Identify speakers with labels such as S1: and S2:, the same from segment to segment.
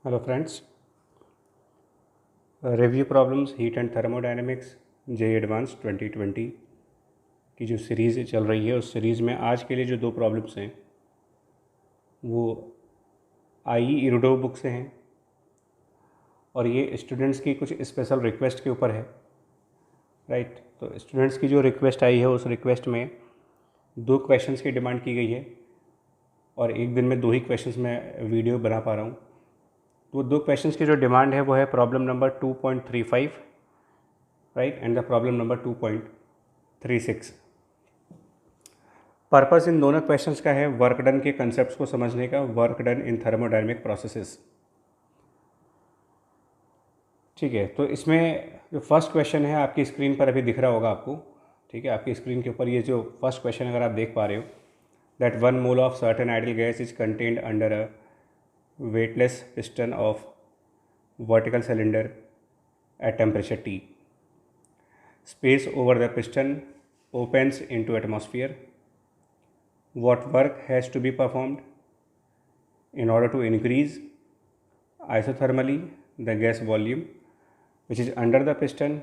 S1: Hello friends, review problems heat and thermodynamics JEE advance 2020 की जो series चल रही है उस सीरीज़ में आज के लिए जो दो प्रॉब्लम्स हैं वो आई इरुडो बुक से हैं और ये स्टूडेंट्स की कुछ स्पेशल रिक्वेस्ट के ऊपर है। राइट, तो स्टूडेंट्स की जो रिक्वेस्ट आई है उस रिक्वेस्ट में दो क्वेश्चंस की डिमांड की गई है और एक दिन में दो ही क्वेश्चंस मैं वीडियो बना पा रहा हूँ। तो दो क्वेश्चंस की जो डिमांड है वो है problem number 2.35, right, and the problem number 2.36। Purpose in दोनों क्वेश्चंस का है वर्क डन के कंसेप्ट्स को समझने का, work done in thermodynamic processes. ठीक है, तो इसमें जो फर्स्ट क्वेश्चन है आपकी स्क्रीन पर अभी दिख रहा होगा आपको। ठीक है, आपकी स्क्रीन के ऊपर ये जो फर्स्ट क्वेश्चन अगर आप देख पा रहे हो, that 1 mole of certain ideal gas is contained under a weightless piston of vertical cylinder at temperature T. Space over the piston opens into atmosphere. What work has to be performed in order to increase isothermally the gas volume which is under the piston,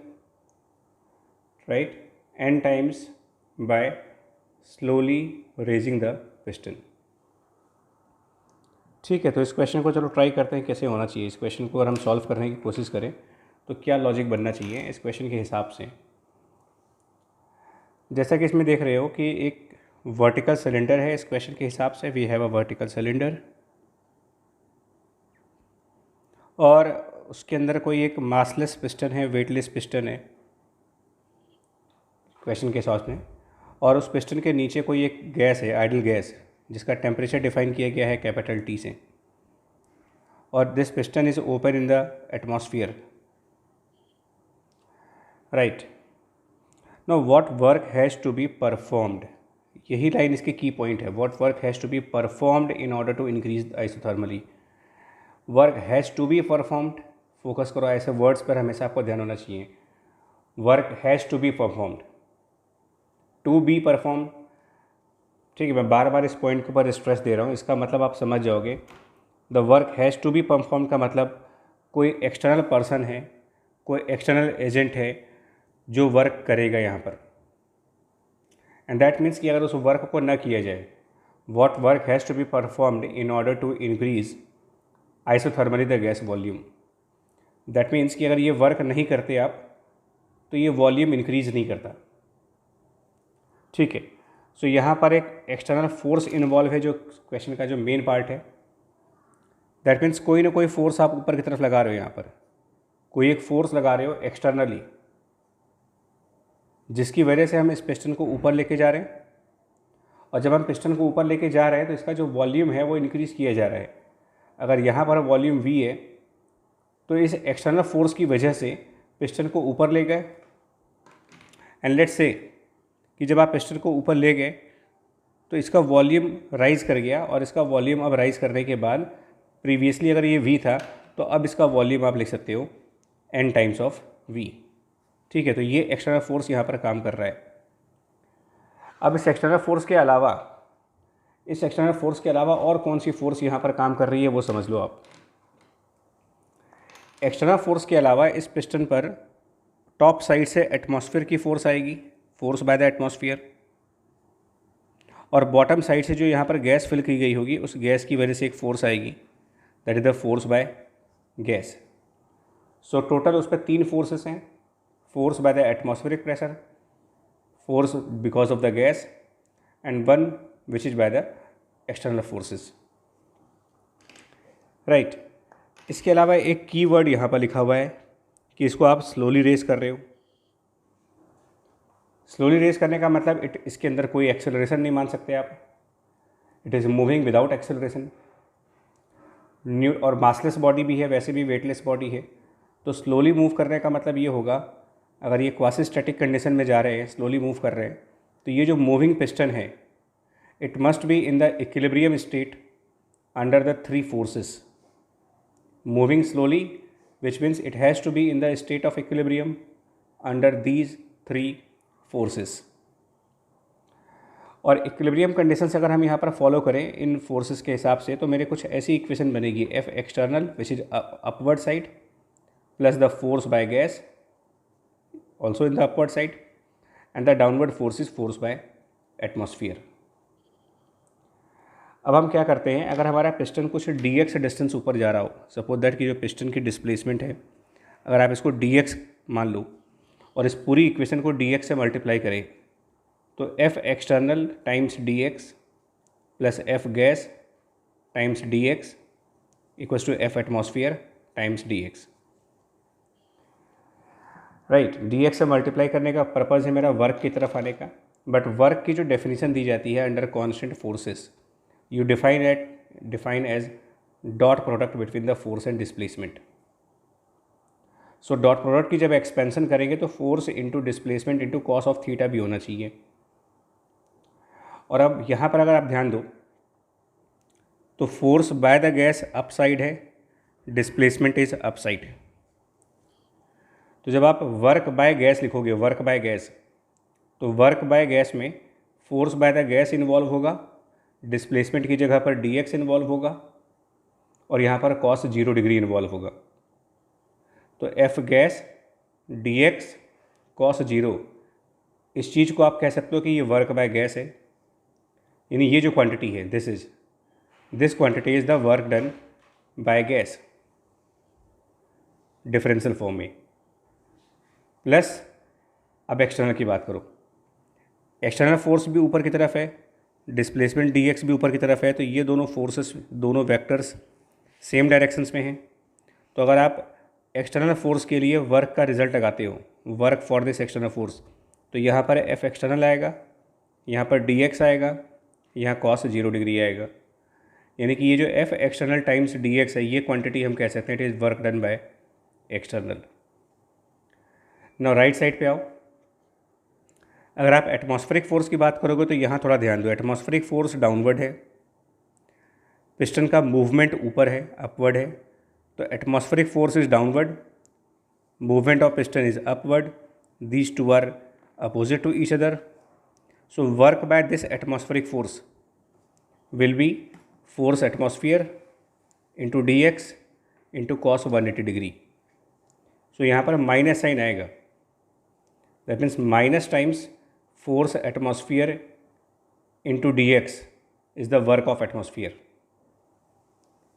S1: right, n times by slowly raising the piston. ठीक है, तो इस question को चलो try करते हैं कैसे होना चाहिए। इस क्वेश्चन को अगर हम सॉल्व करने की कोशिश करें तो क्या लॉजिक बनना चाहिए इस क्वेश्चन के हिसाब से। जैसा कि इसमें देख रहे हो कि एक वर्टिकल सिलेंडर है। इस क्वेश्चन के हिसाब से we have a vertical cylinder और उसके अंदर कोई एक मासलेस पिस्टन है, वेटलेस पिस्टन है क्वेश्चन के हिसाब में, और उस पिस्टन के नीचे कोई एक गैस है, आइडियल गैस, जिसका टेम्परेचर डिफाइन किया गया है कैपिटल टी से, और this piston is open in the atmosphere. Right, no what work has to be performed, यही लाइन इसकी की पॉइंट है। What work has to be performed in order to increase isothermally. Work has to be performed, focus करो, ऐसे words पर हमेशा आपको ध्यान होना चाहिए। Work has to be performed, to be perform. ठीक है, मैं बार बार इस पॉइंट के ऊपर स्ट्रेस दे रहा हूँ, इसका मतलब आप समझ जाओगे। The work has to be perform का मतलब कोई एक्सटर्नल पर्सन है, कोई एक्सटर्नल एजेंट है जो वर्क करेगा यहाँ पर, एंड दैट मीन्स कि अगर उस वर्क को न किया जाए, what work has to be performed in order to increase isothermally the gas volume. That means कि अगर ये वर्क नहीं करते आप तो ये वॉल्यूम इंक्रीज नहीं करता। ठीक है, सो यहाँ पर एक एक्सटर्नल फोर्स इन्वॉल्व है जो क्वेश्चन का जो मेन पार्ट है। दैट मीन्स कोई ना कोई फोर्स आप ऊपर की तरफ लगा रहे हो, यहाँ पर कोई एक फोर्स लगा रहे हो एक्सटर्नली, जिसकी वजह से हम इस पिस्टन को ऊपर लेके जा रहे हैं, और जब हम पिस्टन को ऊपर लेके जा रहे हैं तो इसका जो वॉल्यूम है वो इंक्रीज़ किया जा रहा है। अगर यहाँ पर वॉल्यूम V है तो इस एक्सटर्नल फोर्स की वजह से पिस्टन को ऊपर ले गए, एंड लेट्स से कि जब आप पिस्टन को ऊपर ले गए तो इसका वॉल्यूम राइज़ कर गया, और इसका वॉल्यूम अब राइज़ करने के बाद प्रीवियसली अगर ये V था तो अब इसका वॉल्यूम आप लिख सकते हो n टाइम्स ऑफ V। ठीक है, तो ये एक्सटर्नल फोर्स यहाँ पर काम कर रहा है। अब इस एक्सटर्नल फोर्स के अलावा और कौन सी फोर्स यहाँ पर काम कर रही है वो समझ लो आप। एक्सटर्नल फोर्स के अलावा इस पिस्टन पर टॉप साइड से एटमॉस्फेयर की फोर्स आएगी, फोर्स बाय द एटमॉस्फेयर, और बॉटम साइड से जो यहाँ पर गैस फिल की गई होगी उस गैस की वजह से एक फोर्स आएगी, that is the force by gas. So total उस पर तीन फोर्सेस हैं, force by the atmospheric pressure, force because of the gas, and one which is by the external forces. Right, इसके अलावा एक की वर्ड यहाँ पर लिखा हुआ है कि इसको आप स्लोली रेस कर रहे हो। स्लोली रेस करने का मतलब इसके अंदर कोई एक्सेलरेशन नहीं मान सकते आप, it is moving without acceleration. New और मासलेस बॉडी भी है, वैसे भी वेटलेस बॉडी है, तो स्लोली मूव करने का मतलब ये होगा, अगर ये क्वासी स्टैटिक कंडीशन में जा रहे हैं, स्लोली मूव कर रहे हैं, तो ये जो मूविंग पिस्टन है it must be in the equilibrium state under the three forces, moving slowly which means it has to be in the state of equilibrium under these three forces. और equilibrium conditions अगर हम यहाँ पर follow करें इन forces के हिसाब से, तो मेरे कुछ ऐसी इक्वेशन बनेगी, F external which is upward side plus the force by gas also in the upward side and the downward force is force by atmosphere. अब हम क्या करते हैं, अगर हमारा पिस्टन कुछ dx डिस्टेंस ऊपर जा रहा हो, सपोज दैट कि जो पिस्टन की डिस्प्लेसमेंट है अगर आप इसको dx मान लो और इस पूरी इक्वेशन को dx से मल्टीप्लाई करें, तो F external times dx plus F gas times dx equals to F atmosphere times dx। Right, dx से मल्टीप्लाई करने का पर्पज़ है मेरा वर्क की तरफ आने का, बट वर्क की जो डेफिनेशन दी जाती है under constant forces, you define as dot product between the force and displacement. So dot product की जब एक्सपेंशन करेंगे तो force into displacement into cos of theta भी होना चाहिए। और अब यहाँ पर अगर आप ध्यान दो तो force by the gas up side है, डिस्प्लेसमेंट इज अप साइड। तो जब आप वर्क बाय गैस लिखोगे, वर्क बाय गैस, तो वर्क बाय गैस में force by the gas involve होगा, डिस्प्लेसमेंट की जगह पर dx इन्वॉल्व होगा और यहाँ पर cos 0 डिग्री इन्वॉल्व होगा। तो एफ गैस dx cos 0, इस चीज़ को आप कह सकते हो कि ये वर्क बाय गैस है, यानी ये जो क्वांटिटी है this quantity is the work done by gas differential form में। प्लस अब एक्सटर्नल की बात करो, एक्सटर्नल फोर्स भी ऊपर की तरफ है, डिस्प्लेसमेंट dx भी ऊपर की तरफ है, तो ये दोनों फोर्सेस, दोनों वेक्टर्स सेम डायरेक्शंस में हैं। तो अगर आप एक्सटर्नल फोर्स के लिए वर्क का रिजल्ट लगाते हो, work for this external force, तो यहाँ पर एफ एक्सटर्नल आएगा, यहाँ पर dx आएगा, यहाँ cos 0 डिग्री आएगा। यानी कि ये जो एफ एक्सटर्नल टाइम्स dx है, ये क्वांटिटी हम कह सकते हैं it is work done by external. Now right side पे आओ, अगर आप एटमॉस्फेरिक फोर्स की बात करोगे तो यहाँ थोड़ा ध्यान दो, एटमॉस्फेरिक फोर्स डाउनवर्ड है, पिस्टन का मूवमेंट ऊपर है, अपवर्ड है, तो atmospheric force is downward, movement of piston is upward, these two are opposite to each other. So work by this atmospheric force will be force atmosphere into dx into cos 180 degree. So यहाँ पर minus sign आएगा, that means minus times force atmosphere into dx is the work of atmosphere.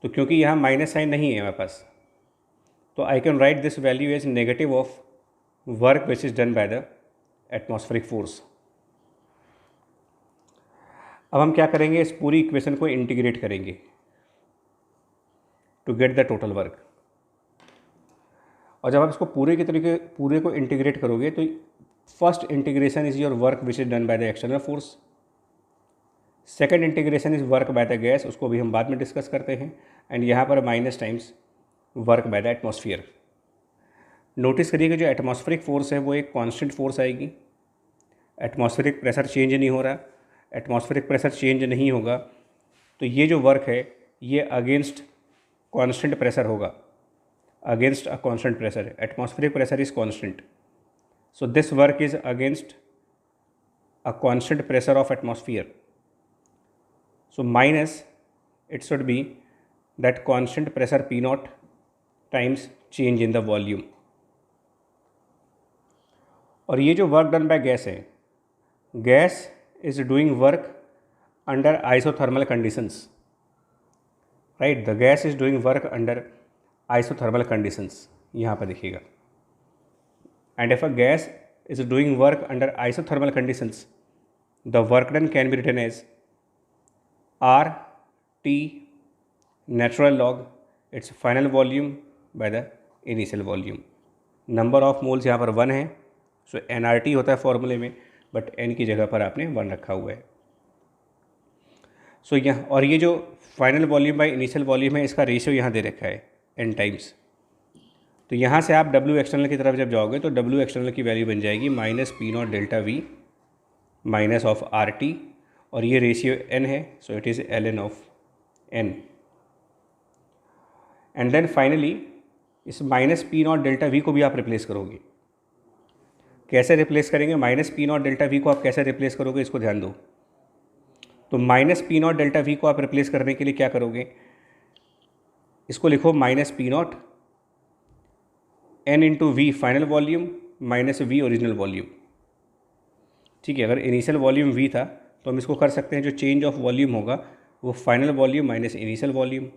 S1: तो क्योंकि यहाँ minus sign नहीं है हमारे पास, तो I can write this value as negative of work which is done by the atmospheric force. अब हम क्या करेंगे, इस पूरी इक्वेशन को इंटीग्रेट करेंगे to get the total work. और जब आप इसको पूरे को इंटीग्रेट करोगे तो first integration is your work which is done by the external force, second integration is work by the gas, उसको भी हम बाद में डिस्कस करते हैं, एंड यहाँ पर minus times work by the atmosphere. Notice करिए कि जो एटमॉस्फेरिक फोर्स है वो एक कांस्टेंट फोर्स आएगी, एटमॉस्फेरिक प्रेशर चेंज नहीं हो रहा, एटमॉस्फेरिक प्रेशर चेंज नहीं होगा तो ये जो वर्क है ये अगेंस्ट कांस्टेंट प्रेशर होगा, against a constant pressure. Atmospheric pressure is constant, so this work is against a constant pressure of atmosphere. So minus, it should be that constant pressure P naught times change in the volume. और ये जो work done by gas है, gas is doing work under isothermal conditions, right, the gas is doing work under isothermal conditions, यहाँ पर देखिएगा, and if a gas is doing work under isothermal conditions the work done can be written as R T natural log its final volume by the initial volume. Number of moles यहाँ पर 1 है, सो NRT होता है फॉर्मूले में, but N की जगह पर आपने 1 रखा हुआ है। सो यहाँ, और ये जो final volume by initial volume है इसका रेशियो यहाँ दे रखा है n टाइम्स। तो यहाँ से आप W एक्सटर्नल की तरफ जब जाओगे तो W एक्सटर्नल की वैल्यू बन जाएगी minus P naught delta V minus of RT, और ये रेशियो n है, so it is ln of n। And then finally इस minus P naught delta V को भी आप रिप्लेस करोगे। कैसे रिप्लेस करेंगे, minus P naught delta V को आप कैसे रिप्लेस करोगे, इसको ध्यान दो। तो minus P naught delta V को आप रिप्लेस करने के लिए क्या करोगे, इसको लिखो minus P naught N into V final volume minus V original volume. ठीक है, अगर इनिशियल वॉल्यूम वी था तो हम इसको कर सकते हैं, जो चेंज ऑफ वॉल्यूम होगा वो final volume minus initial volume,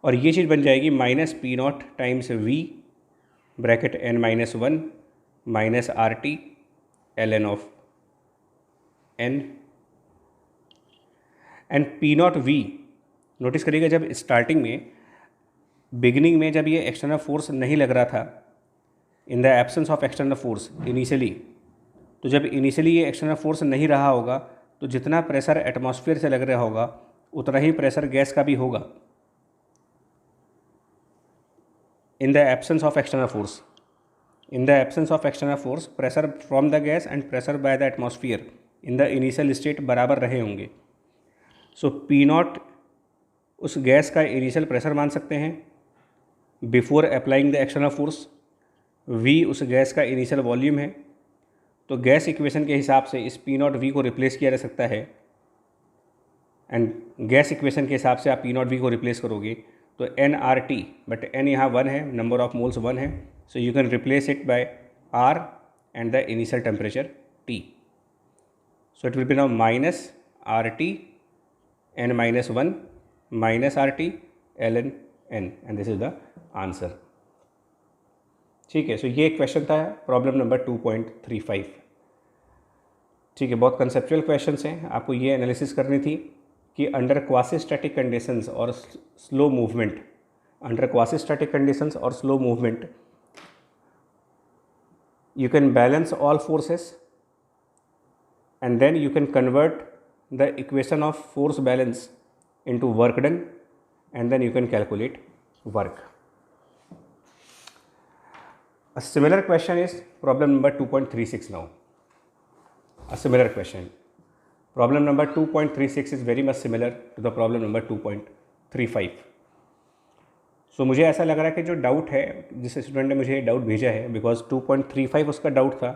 S1: और ये चीज़ बन जाएगी minus P naught times V bracket N minus one minus R T L N of N. And P naught V, notice करिएगा जब स्टार्टिंग में बिगिनिंग में जब ये एक्सटर्नल फोर्स नहीं लग रहा था, इन the absence of external force initially, तो जब इनिशियली ये एक्सटर्नल फोर्स नहीं रहा होगा तो जितना प्रेशर एटमॉस्फेयर से लग रहा होगा उतना ही प्रेशर गैस का भी होगा in the absence of external force. In the absence of external force pressure from the gas and pressure by the atmosphere in the initial state बराबर रहे होंगे। सो पी नॉट उस गैस का initial pressure मान सकते हैं before applying the external force, V उस gas का इनिशियल वॉल्यूम है। तो गैस इक्वेशन के हिसाब से इस पी नॉट वी को रिप्लेस किया जा सकता है, एंड गैस इक्वेशन के हिसाब से आप पी नॉट वी को रिप्लेस करोगे तो N R T, but N यहाँ 1 है, नंबर ऑफ मोल्स 1 है, so you can replace it by R and the initial temperature T. So it will be now minus R T N minus 1 minus R T L N N, and this is the answer. ठीक है, सो ये एक question था problem number 2.35। ठीक है, बहुत conceptual questions हैं, आपको ये एनालिसिस करनी थी कि अंडर क्वासी स्टैटिक कंडीशंस और slow movement, under quasi static conditions और slow movement you can balance all forces and then you can convert the equation of force balance into work done and then you can calculate work. A similar question is problem number 2.36 now. A similar question. Problem number 2.36 is very much similar to the problem number 2.35. सो मुझे ऐसा लग रहा है कि जो doubt है, जिस student ने मुझे डाउट भेजा है, बिकॉज 2.35 उसका डाउट था,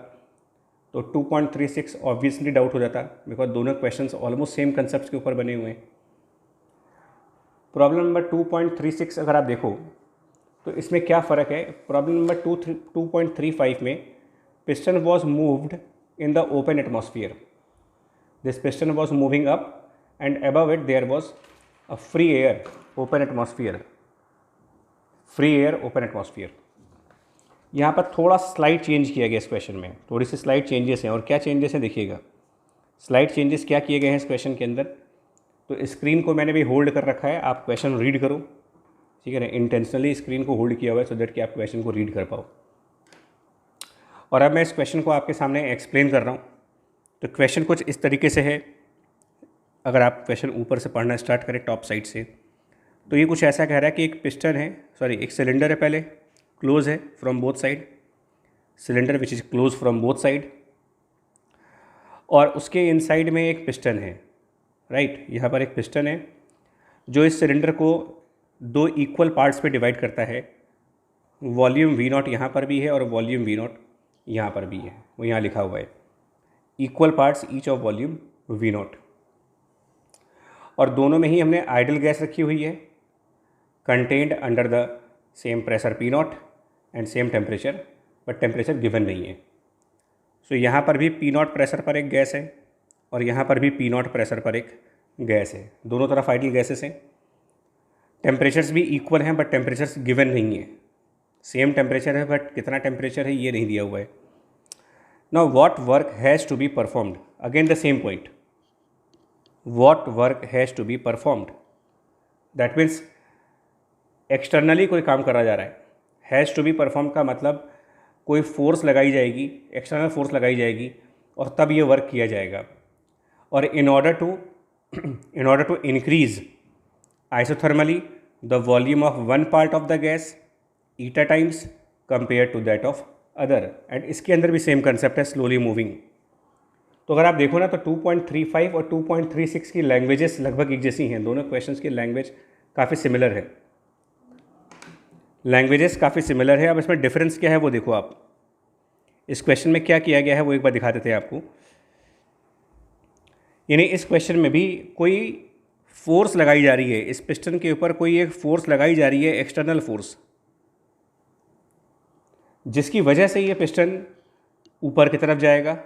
S1: तो 2.36 ऑब्वियसली डाउट हो जाता, बिकॉज दोनों क्वेश्चंस ऑलमोस्ट सेम कंसेप्ट के ऊपर बने हुए हैं। प्रॉब्लम नंबर 2.36 अगर आप देखो तो इसमें क्या फ़र्क है, प्रॉब्लम नंबर 2.35 में piston was moved in the open atmosphere, this piston was moving up and above it there was a free air open atmosphere, free air open atmosphere. यहाँ पर थोड़ा स्लाइड चेंज किया गया इस क्वेश्चन में, थोड़ी सी slide changes हैं, और क्या चेंजेस हैं देखिएगा। स्लाइड चेंजेस क्या किए गए हैं इस क्वेश्चन के अंदर, तो स्क्रीन को मैंने भी होल्ड कर रखा है, आप क्वेश्चन रीड करो, ठीक है ना, इंटेंशनली स्क्रीन को होल्ड किया हुआ है सो दैट कि आप क्वेश्चन को रीड कर पाओ। और अब मैं इस क्वेश्चन को आपके सामने एक्सप्लेन कर रहा हूँ। तो क्वेश्चन कुछ इस तरीके से है, अगर आप क्वेश्चन ऊपर से पढ़ना स्टार्ट करें टॉप साइड से, तो ये कुछ ऐसा कह रहा है कि एक पिस्टन है, सॉरी एक सिलेंडर है, पहले क्लोज है from both side, cylinder which is close from both side, और उसके इनसाइड में एक पिस्टन है, राइट। यहाँ पर एक पिस्टन है जो इस सिलेंडर को दो इक्वल पार्ट्स पे डिवाइड करता है। वॉल्यूम वी नॉट यहाँ पर भी है और वॉल्यूम वी नॉट यहाँ पर भी है, वो यहाँ लिखा हुआ है, equal parts each of volume we not. और दोनों में ही हमने आइडल गैस रखी हुई है, contained under the same pressure P not and same temperature, but temperature given नहीं है। सो यहाँ पर भी पी नॉट प्रेशर पर एक गैस है और यहाँ पर भी पी नॉट प्रेशर पर एक गैस है, दोनों तरफ आइडल गैसेस हैं। टेम्परेचर्स भी इक्वल हैं बट टेम्परेचर्स गिवन नहीं है, सेम टेम्परेचर है बट कितना टेम्परेचर है ये नहीं दिया हुआ है। Now what work has to be performed, again the same point, what work has to be performed, that means externally कोई काम करा जा रहा है। हैज़ टू बी परफॉर्म का मतलब कोई फोर्स लगाई जाएगी, एक्सटर्नल फोर्स लगाई जाएगी और तब ये वर्क किया जाएगा। और in order to increase isothermally the volume of one part of the gas eta times compare to that of other, and इसके अंदर भी सेम कंसेप्ट है, स्लोली मूविंग। तो अगर आप देखो ना तो 2.35 और 2.36 की लैंग्वेजेस लगभग एक जैसी हैं, दोनों क्वेश्चंस की लैंग्वेज काफ़ी सिमिलर है, लैंग्वेजेस काफ़ी सिमिलर है। अब इसमें डिफरेंस क्या है वो देखो आप, इस क्वेश्चन में क्या किया गया है वो एक बार दिखा देते हैं आपको। यानी इस क्वेश्चन में भी कोई फोर्स लगाई जा रही है, इस पिस्टन के ऊपर कोई एक फोर्स लगाई जा रही है, एक्सटर्नल फोर्स, जिसकी वजह से ये पिस्टन ऊपर की तरफ जाएगा।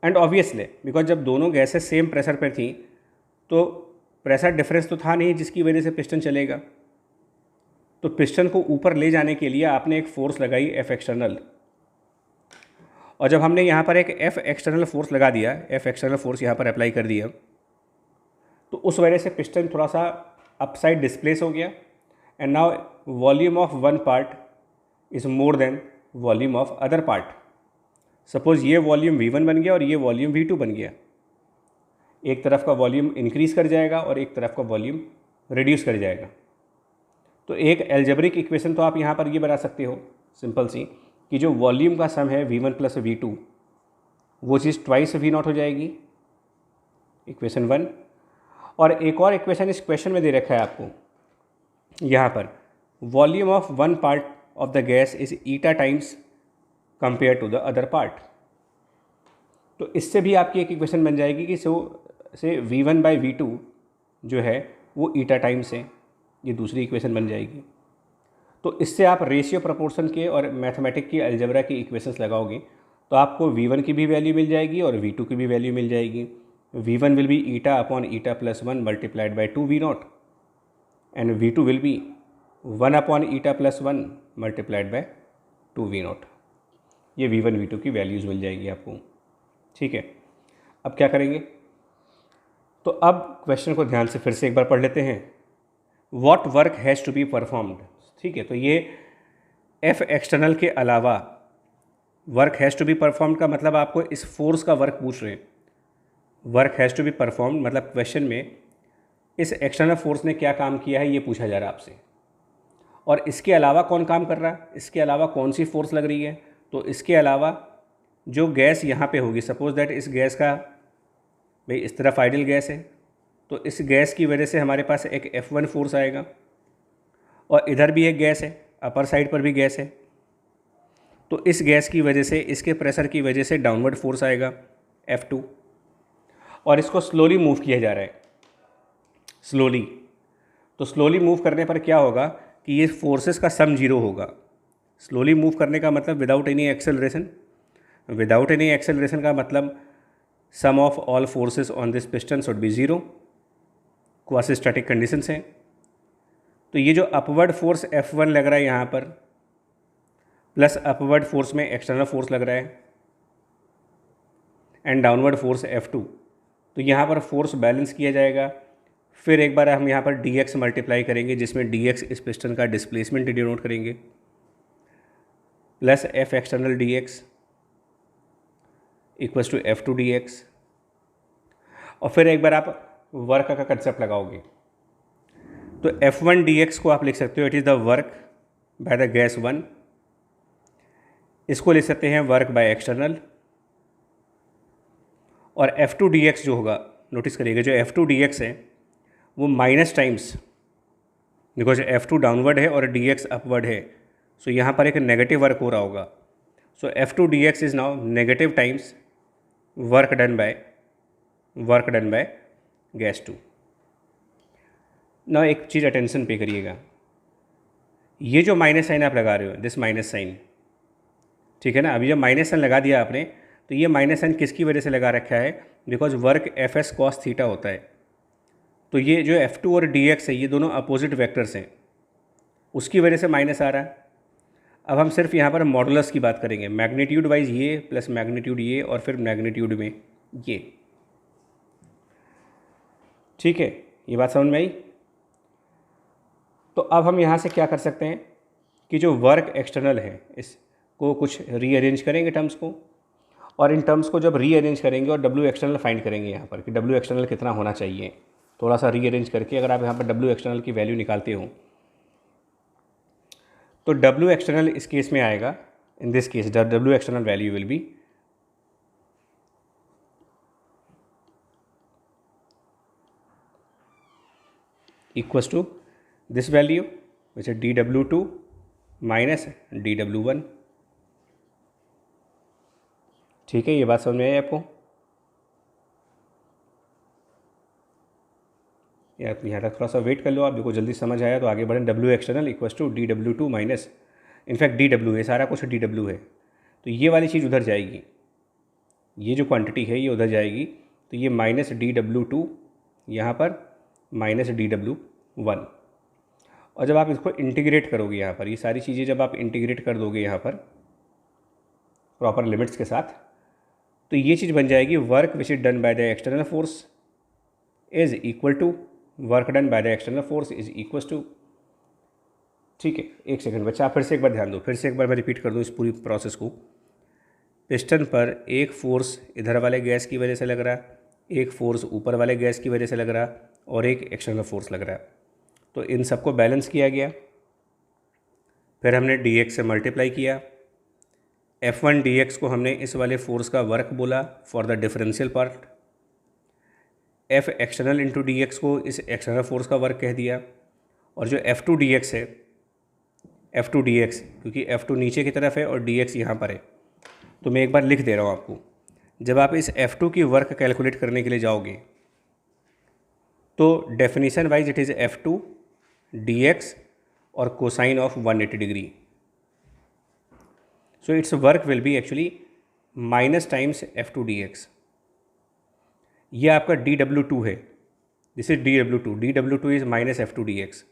S1: एंड ऑब्वियसली बिकॉज जब दोनों गैसेस सेम प्रेशर पर थी तो प्रेशर डिफरेंस तो था नहीं जिसकी वजह से पिस्टन चलेगा। तो पिस्टन को ऊपर ले जाने के लिए आपने एक फोर्स लगाई एफ एक्सटर्नल, और जब हमने यहाँ पर एक एफ एक्सटर्नल फोर्स लगा दिया, एफ एक्सटर्नल फोर्स यहाँ पर अप्लाई कर दिया, तो उस वजह से पिस्टन थोड़ा सा अपसाइड डिस्प्लेस हो गया। And now volume of one part is more than volume of other part. Suppose ये वॉल्यूम V1 बन गया और ये वॉल्यूम V2 बन गया। एक तरफ का वॉल्यूम इंक्रीज़ कर जाएगा और एक तरफ का वॉल्यूम रिड्यूस कर जाएगा। तो एक एल्जेब्रिक इक्वेशन तो आप यहाँ पर ये बना सकते हो सिंपल सी, कि जो वॉल्यूम का सम है V1 प्लस V2 वो चीज़ ट्वाइस V0 हो जाएगी, इक्वेशन 1। और एक और इक्वेशन इस क्वेश्चन में दे रखा है आपको यहाँ पर, volume of one part of the gas is eta times compare to the other part. तो इससे भी आपकी एक इक्वेशन बन जाएगी कि से V1 बाई V2 जो है वो ईटा टाइम्स है, ये दूसरी इक्वेशन बन जाएगी। तो इससे आप रेशियो प्रोपोर्शन के और मैथमेटिक की अलजेब्रा की इक्वेशंस लगाओगे तो आपको V1 की भी वैल्यू मिल जाएगी और V2 की भी वैल्यू मिल जाएगी। V1 will be eta upon eta plus 1 multiplied by 2 V0 and V2 will be 1 upon eta plus 1 multiplied by 2 V0। ये V1 V2 की वैल्यूज़ मिल जाएगी आपको। ठीक है, अब क्या करेंगे, तो अब क्वेश्चन को ध्यान से फिर से एक बार पढ़ लेते हैं। What work has to be performed. ठीक है, तो ये एफ एक्सटर्नल के अलावा work has to be performed का मतलब आपको इस फोर्स का वर्क पूछ रहे हैं। Work has to be performed मतलब क्वेश्चन में इस एक्सटर्नल फोर्स ने क्या काम किया है ये पूछा जा रहा है आपसे, और इसके अलावा कौन काम कर रहा है, इसके अलावा कौन सी फोर्स लग रही है। तो इसके अलावा जो गैस यहाँ पे होगी, सपोज दैट इस गैस का भाई इस तरफ आइडियल गैस है, तो इस गैस की वजह से हमारे पास एक F1 फोर्स आएगा, और इधर भी एक गैस है, अपर साइड पर भी गैस है, तो इस गैस की वजह से, इसके प्रेशर की वजह से डाउनवर्ड फोर्स आएगा F2, और इसको स्लोली मूव किया जा रहा है, स्लोली। तो स्लोली मूव करने पर क्या होगा कि ये फोर्सेस का सम जीरो होगा। स्लोली मूव करने का मतलब without any acceleration, without any acceleration का मतलब sum of all forces on this piston should be zero, quasi static conditions हैं। तो ये जो अपवर्ड फोर्स F1 लग रहा है यहाँ पर, प्लस अपवर्ड फोर्स में एक्सटर्नल फोर्स लग रहा है एंड डाउनवर्ड फोर्स F2, तो यहाँ पर फोर्स बैलेंस किया जाएगा। फिर एक बार हम यहाँ पर dx मल्टीप्लाई करेंगे, जिसमें dx इस पिस्टन का डिस्प्लेसमेंट डिनोट करेंगे, plus F external dx equals to F2 dx, और फिर एक बार आप वर्क का कंसेप्ट लगाओगे तो F1 dx को आप लिख सकते हो it is the work by the gas 1, इसको लिख सकते हैं वर्क बाय एक्सटर्नल, और F2 dx जो होगा, नोटिस करिएगा जो F2 dx है वो minus times, because F2 downward है और dx अपवर्ड है, सो यहाँ पर एक नेगेटिव वर्क हो रहा होगा। सो F2 dx is now negative times work done by gas 2। ना एक चीज़ अटेंशन पे करिएगा, ये जो माइनस साइन आप लगा रहे हो, दिस माइनस साइन, ठीक है ना। अभी जब माइनस साइन लगा दिया आपने, तो ये माइनस साइन किसकी वजह से लगा रखा है, because work Fs cos theta होता है। तो ये जो F2 और dx है ये दोनों अपोजिट वेक्टर्स हैं, उसकी वजह से माइनस आ रहा है। अब हम सिर्फ यहाँ पर मॉडुलस की बात करेंगे, मैग्नीट्यूड वाइज ये प्लस मैग्नीट्यूड ये और फिर मैग्नीट्यूड में ये, ठीक है, ये बात समझ में आई। तो अब हम यहाँ से क्या कर सकते हैं कि जो वर्क एक्सटर्नल है इसको कुछ रीअरेंज करेंगे टर्म्स को, और इन टर्म्स को जब रीअरेंज करेंगे और W एक्सटर्नल फाइंड करेंगे यहाँ पर कि W एक्सटर्नल कितना होना चाहिए, थोड़ा सा रीअरेंज करके अगर आप यहाँ पर W एक्सटर्नल की वैल्यू निकालते हो तो W एक्सटर्नल इस केस में आएगा, in this case W external value will be equals to this value which है dW2 माइनस dW1। ठीक है, ये बात समझ में आई आपको। या यहाँ तक थोड़ा सा वेट कर लो आप, देखो जल्दी समझ आया तो आगे बढ़ें। W external equals to dW2 minus, in fact dW है, सारा कुछ dW है, तो ये वाली चीज़ उधर जाएगी, ये जो क्वांटिटी है ये उधर जाएगी, तो ये माइनस dW2 यहाँ पर माइनस dW1। और जब आप इसको इंटीग्रेट करोगे यहाँ पर, ये सारी चीज़ें जब आप इंटीग्रेट कर दोगे यहाँ पर प्रॉपर लिमिट्स के साथ, तो ये चीज़ बन जाएगी work which is done by the external force is equal to work done by the external force is equal to, ठीक है। एक सेकंड बच्चा, आप फिर से एक बार ध्यान दो, फिर से एक बार मैं रिपीट कर दूँ इस पूरी प्रोसेस को। पिस्टन पर एक फोर्स इधर वाले गैस की वजह से लग रहा है, एक फोर्स ऊपर वाले गैस की वजह से लग रहा है, और एक एक्सटर्नल फोर्स लग रहा है। तो इन सबको बैलेंस किया गया, फिर हमने dx से मल्टीप्लाई किया। F1 dx को हमने इस वाले फोर्स का वर्क बोला for the differential part, F external into dx को इस एक्सटर्नल फोर्स का वर्क कह दिया, और जो F2 dx है, F2 dx क्योंकि F2 नीचे की तरफ है और dx यहाँ पर है, तो मैं एक बार लिख दे रहा हूँ आपको। जब आप इस F2 की वर्क कैलकुलेट करने के लिए जाओगे तो definition wise it is F2 dx और cosine of 180 degree, so its work will be actually minus times F2 dx। ये आपका dW2 है, this is dW2 is minus F2 dx।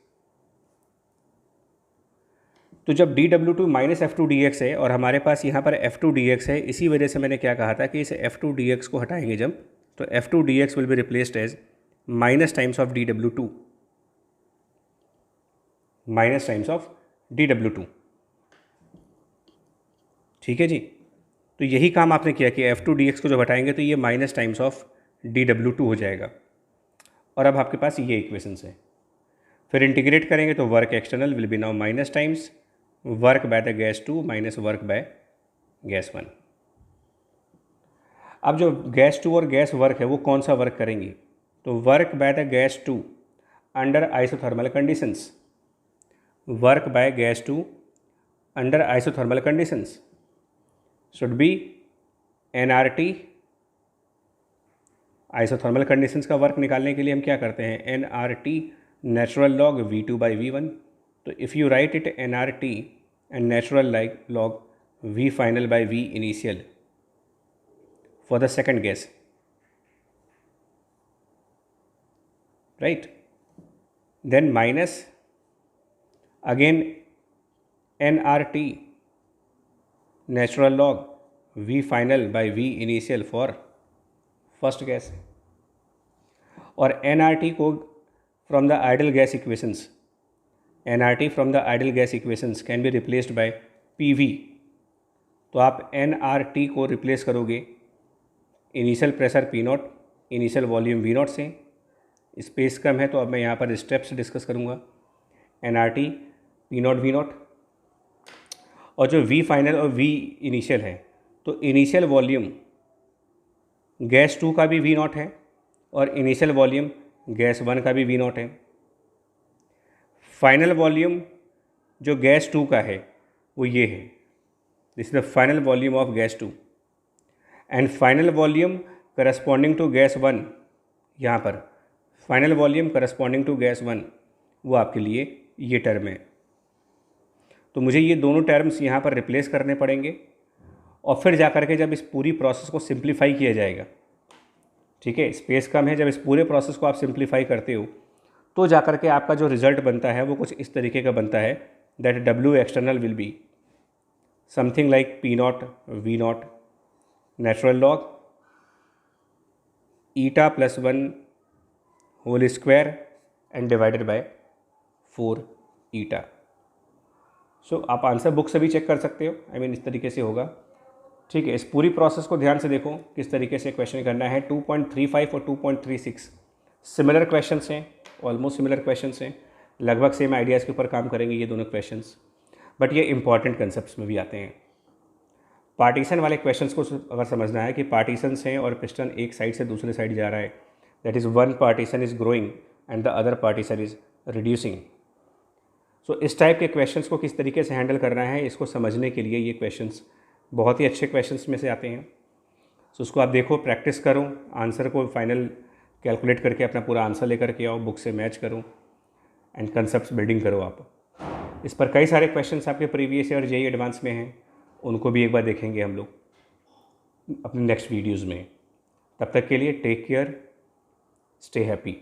S1: तो जब dW2 माइनस F2 dx है और हमारे पास यहाँ पर F2 dx है, इसी वजह से मैंने क्या कहा था कि इस F2 dx को हटाएंगे जब, तो F2 dx will be replaced as minus times of dW2, minus times of dW2, ठीक है जी। तो यही काम आपने किया कि F2 dx को जब हटाएंगे तो ये माइनस टाइम्स ऑफ dW2 हो जाएगा, और अब आपके पास ये इक्वेशंस है। फिर इंटीग्रेट करेंगे तो work external will be now minus times work by the gas 2 minus work by gas 1। अब जो गैस 2 और गैस वर्क है वो कौन सा वर्क करेंगी, तो work by the gas 2 under isothermal conditions, work by gas 2 under isothermal conditions should be nRT। Isothermal conditions का वर्क निकालने के लिए हम क्या करते हैं, nRT natural log V2 by V1। तो if you write it nRT and natural log V final by V initial for the second gas, right, then minus again nRT natural log V final by V initial for first gas, और nRT को from the ideal gas equations, nRT from the ideal gas equations can be replaced by PV। तो आप nRT को replace करोगे initial pressure P0, initial volume V0 से, space कम है तो अब मैं यहाँ पर स्टेप्स डिस्कस करूँगा। nRT P0 V0, और जो V फाइनल और V इनिशियल है, तो इनिशियल वॉल्यूम गैस 2 का भी V0 है और इनिशियल वॉल्यूम गैस 1 का भी V0 है। फाइनल वॉल्यूम जो गैस 2 का है वो ये है, this is the final volume of gas 2, and final volume corresponding to gas 1, यहाँ पर final volume corresponding to gas 1 वो आपके लिए ये टर्म है। तो मुझे ये दोनों टर्म्स यहाँ पर रिप्लेस करने पड़ेंगे, और फिर जा कर के जब इस पूरी प्रोसेस को सिंप्लीफाई किया जाएगा, ठीक है, स्पेस कम है, जब इस पूरे प्रोसेस को आप सिंप्लीफाई करते हो तो जा कर के आपका जो रिजल्ट बनता है वो कुछ इस तरीके का बनता है, that W external will be something like P0 V0 natural log eta plus 1 whole square and divided by 4 eta. So आप आंसर बुक से भी चेक कर सकते हो, आई मीन इस तरीके से होगा, ठीक है। इस पूरी प्रोसेस को ध्यान से देखो किस तरीके से क्वेश्चन करना है। 2.35 और 2.36 सिमिलर क्वेश्चंस हैं, ऑलमोस्ट सिमिलर क्वेश्चंस हैं, लगभग सेम आइडियाज़ के ऊपर काम करेंगे ये दोनों क्वेश्चंस, बट ये इंपॉर्टेंट कंसेप्ट्स में भी आते हैं। पार्टीशन वाले क्वेश्चंस को अगर समझना है कि पार्टीशंस हैं और पिस्टन एक साइड से दूसरे साइड जा रहा है, that is one partition is growing and the other partition is reducing. So इस टाइप के क्वेश्चंस को किस तरीके से हैंडल करना है, इसको समझने के लिए ये क्वेश्चंस बहुत ही अच्छे क्वेश्चंस में से आते हैं। सो उसको आप देखो, प्रैक्टिस करो, आंसर को फाइनल कैलकुलेट करके अपना पूरा आंसर लेकर के आओ, बुक से मैच करो एंड कंसेप्ट बिल्डिंग करो आप। इस पर कई सारे क्वेश्चंस आपके प्रीवियस ईयर जेईई एडवांस में हैं, उनको भी एक बार देखेंगे हम लोग अपने नेक्स्ट वीडियोज़ में। तब तक के लिए टेक केयर, स्टे हैप्पी।